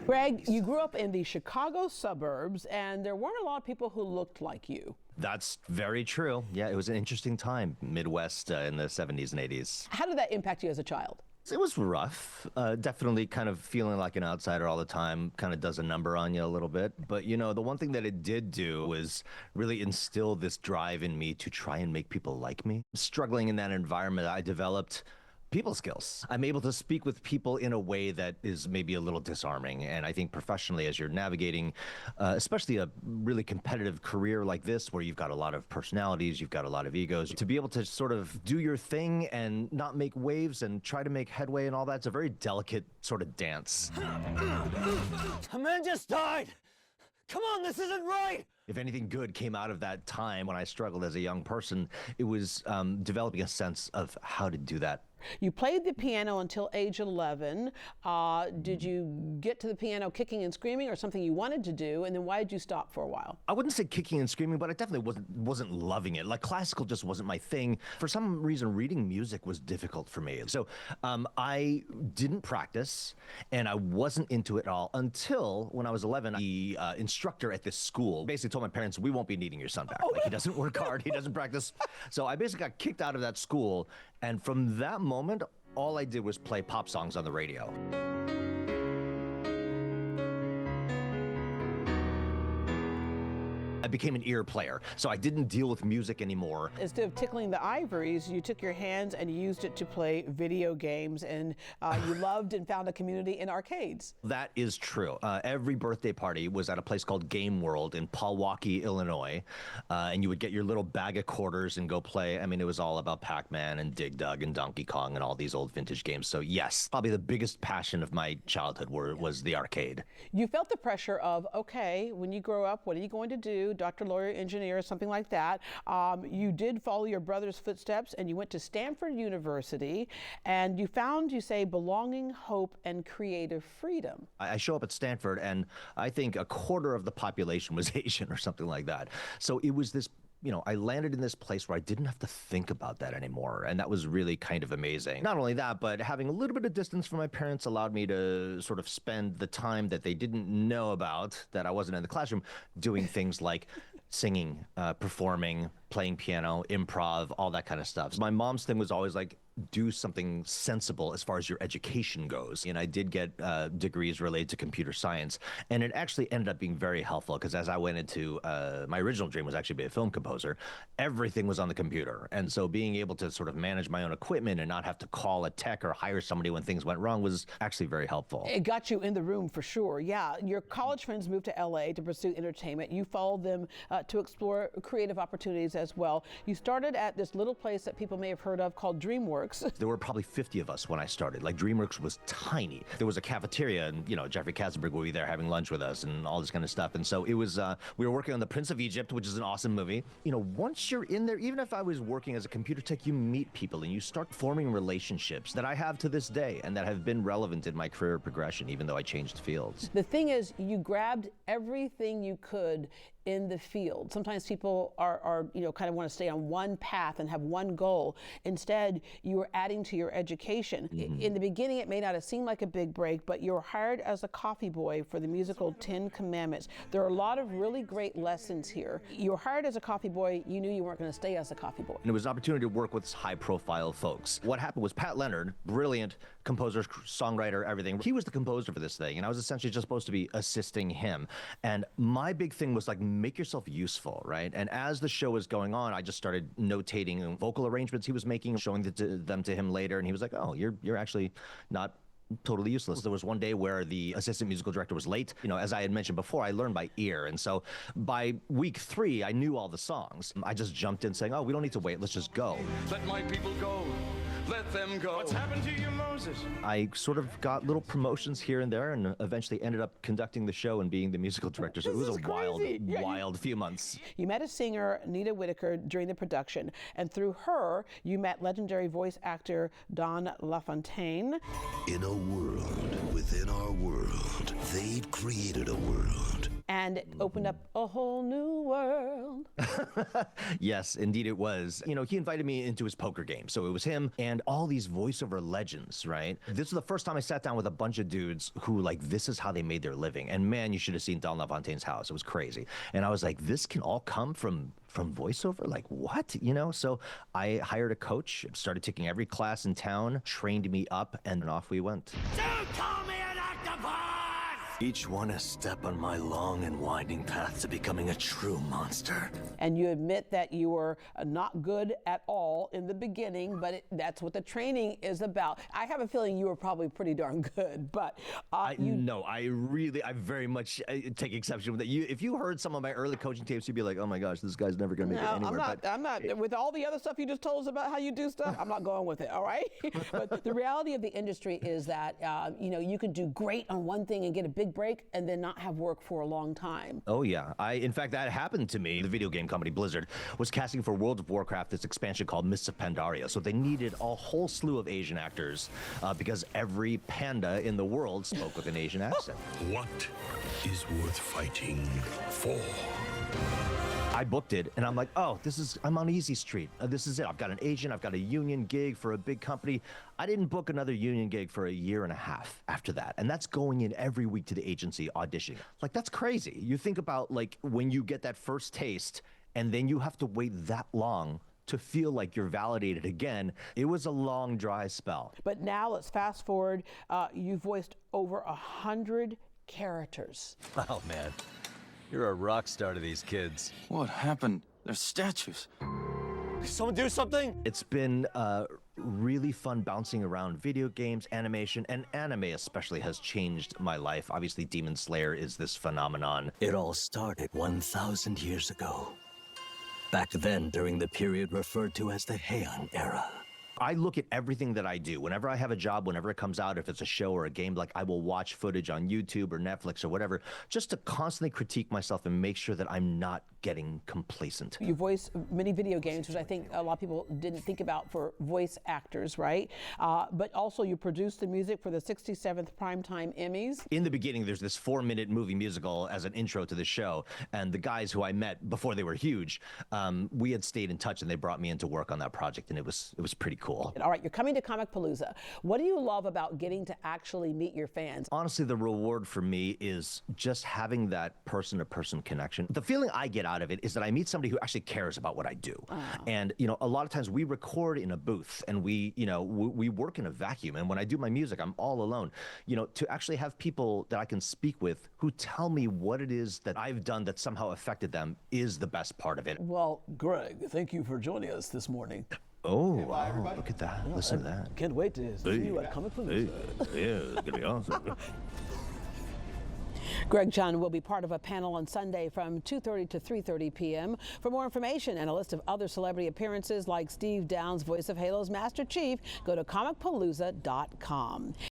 Greg, you grew up in the Chicago suburbs, and there weren't a lot of people who looked like you. That's very true. Yeah, it was an interesting time, Midwest in the 70s and 80s. How did that impact you as a child? It was rough. Definitely kind of feeling like an outsider all the time kind of does a number on you a little bit. But, you know, the one thing that it did do was really instill this drive in me to try and make people like me. Struggling in that environment, I developed people skills. I'm able to speak with people in a way that is maybe a little disarming. And I think professionally, as you're navigating, especially a really competitive career like this, where you've got a lot of personalities, you've got a lot of egos, to be able to sort of do your thing and not make waves and try to make headway and all that, it's a very delicate sort of dance. A man just died. Come on, this isn't right. If anything good came out of that time when I struggled as a young person, it was developing a sense of how to do that. You played the piano until age 11. Did you get to the piano kicking and screaming, or something you wanted to do? And then why did you stop for a while? I wouldn't say kicking and screaming, but I definitely wasn't loving it. Like, classical just wasn't my thing. For some reason, reading music was difficult for me. So I didn't practice, and I wasn't into it at all until when I was 11. The instructor at this school basically told my parents, "We won't be needing your son back. Like, he doesn't work hard, he doesn't practice." So I basically got kicked out of that school, and from that moment, all I did was play pop songs on the radio. I became an ear player, so I didn't deal with music anymore. Instead of tickling the ivories, you took your hands and you used it to play video games, and you loved and found a community in arcades. That is true. Every birthday party was at a place called Game World in Milwaukee, Illinois, and you would get your little bag of quarters and go play. I mean, it was all about Pac-Man and Dig Dug and Donkey Kong and all these old vintage games. So yes, probably the biggest passion of my childhood was the arcade. You felt the pressure of, okay, when you grow up, what are you going to do? Doctor, lawyer, engineer, something like that. You did follow your brother's footsteps, and you went to Stanford University, and you found, you say, belonging, hope, and creative freedom. I show up at Stanford, and I think a quarter of the population was Asian or something like that. So it was this, you know, I landed in this place where I didn't have to think about that anymore. And that was really kind of amazing. Not only that, but having a little bit of distance from my parents allowed me to sort of spend the time that they didn't know about, that I wasn't in the classroom, doing things like singing, performing, playing piano, improv, all that kind of stuff. My mom's thing was always like, do something sensible as far as your education goes. And I did get degrees related to computer science, and it actually ended up being very helpful, because as I went into, my original dream was actually to be a film composer, everything was on the computer. And so being able to sort of manage my own equipment and not have to call a tech or hire somebody when things went wrong was actually very helpful. It got you in the room for sure, yeah. Your college friends moved to LA to pursue entertainment. You followed them to explore creative opportunities as well. You started at this little place that people may have heard of called DreamWorks. There were probably 50 of us when I started. Like, DreamWorks was tiny. There was a cafeteria, and, you know, Jeffrey Katzenberg would be there having lunch with us and all this kind of stuff. And so it was, we were working on The Prince of Egypt, which is an awesome movie. You know, once you're in there, even if I was working as a computer tech, you meet people and you start forming relationships that I have to this day and that have been relevant in my career progression, even though I changed fields. The thing is, you grabbed everything you could in the field. Sometimes people are you know, kind of want to stay on one path and have one goal. Instead, you were adding to your education. In the beginning, it may not have seemed like a big break, but you were hired as a coffee boy for the musical 10 Commandments. There are a lot of really great lessons here. You were hired as a coffee boy, you knew you weren't going to stay as a coffee boy. And it was an opportunity to work with high-profile folks. What happened was Pat Leonard, brilliant composer, songwriter, everything. He was the composer for this thing, and I was essentially just supposed to be assisting him. And my big thing was, like, make yourself useful, right? And as the show was going on, I just started notating vocal arrangements he was making, showing them to him later, and he was like, "Oh, you're actually not totally useless." There was one day where the assistant musical director was late. You know, as I had mentioned before, I learned by ear. And so by week 3, I knew all the songs. I just jumped in saying, "Oh, we don't need to wait. Let's just go." Let my people go. Let them go. What's happened to you, Moses? I sort of got little promotions here and there, and eventually ended up conducting the show and being the musical director. So it was a wild few months. You met a singer, Nita Whitaker, during the production, and through her, you met legendary voice actor Don LaFontaine. In a world within our world, they'd created a world and it opened up a whole new world. Yes, indeed it was. You know, he invited me into his poker game. So it was him and all these voiceover legends, right? This was the first time I sat down with a bunch of dudes who, like, this is how they made their living. And man, you should have seen Don LaFontaine's house. It was crazy. And I was like, this can all come from voiceover? Like, what? You know? So I hired a coach, started taking every class in town, trained me up, and then off we went. Don't call me an octopus! Each one a step on my long and winding path to becoming a true monster. And you admit that you were not good at all in the beginning, but that's what the training is about. I have a feeling you were probably pretty darn good, but No, I very much take exception with that. If you heard some of my early coaching tapes, you'd be like, oh my gosh, this guy's never going to make it anywhere. I'm not, with all the other stuff you just told us about how you do stuff, I'm not going with it, all right? But the reality of the industry is that, you know, you can do great on one thing and get a big break and then not have work for a long time. Oh yeah, in fact, that happened to me. The video game company Blizzard was casting for World of Warcraft this expansion called Mists of Pandaria. So they needed a whole slew of Asian actors because every panda in the world spoke with an Asian accent. What is worth fighting for? I booked it, and I'm like, oh, I'm on Easy Street. This is it. I've got an agent. I've got a union gig for a big company. I didn't book another union gig for a year and a half after that. And that's going in every week to the agency auditioning. Like, that's crazy. You think about, like, when you get that first taste, and then you have to wait that long to feel like you're validated again. It was a long, dry spell. But now let's fast forward. You voiced over 100 characters. Oh man, you're a rock star to these kids. What happened? They're statues. Someone do something? It's been really fun bouncing around video games, animation, and anime especially has changed my life. Obviously, Demon Slayer is this phenomenon. It all started 1,000 years ago. Back then, during the period referred to as the Heian era. I look at everything that I do. Whenever I have a job, whenever it comes out, if it's a show or a game, like I will watch footage on YouTube or Netflix or whatever, just to constantly critique myself and make sure that I'm not getting complacent. You voice many video games, which I think a lot of people didn't think about for voice actors, right? But also you produced the music for the 67th Primetime Emmys. In the beginning, there's this 4-minute movie musical as an intro to the show. And the guys who I met before they were huge, we had stayed in touch and they brought me in to work on that project. And it was pretty cool. All right, you're coming to Comic Palooza. What do you love about getting to actually meet your fans? Honestly, the reward for me is just having that person-to-person connection. The feeling I get out of it is that I meet somebody who actually cares about what I do. And, you know, a lot of times we record in a booth and we work in a vacuum. And when I do my music, I'm all alone. You know, to actually have people that I can speak with who tell me what it is that I've done that somehow affected them is the best part of it. Well, Greg, thank you for joining us this morning. Oh, wow, look at that. Listen to that. Can't wait to see you at Comic Palooza. Yeah, it's going to be awesome. Greg Chun will be part of a panel on Sunday from 2:30 to 3:30 p.m. For more information and a list of other celebrity appearances like Steve Downes, voice of Halo's Master Chief, go to comicpalooza.com.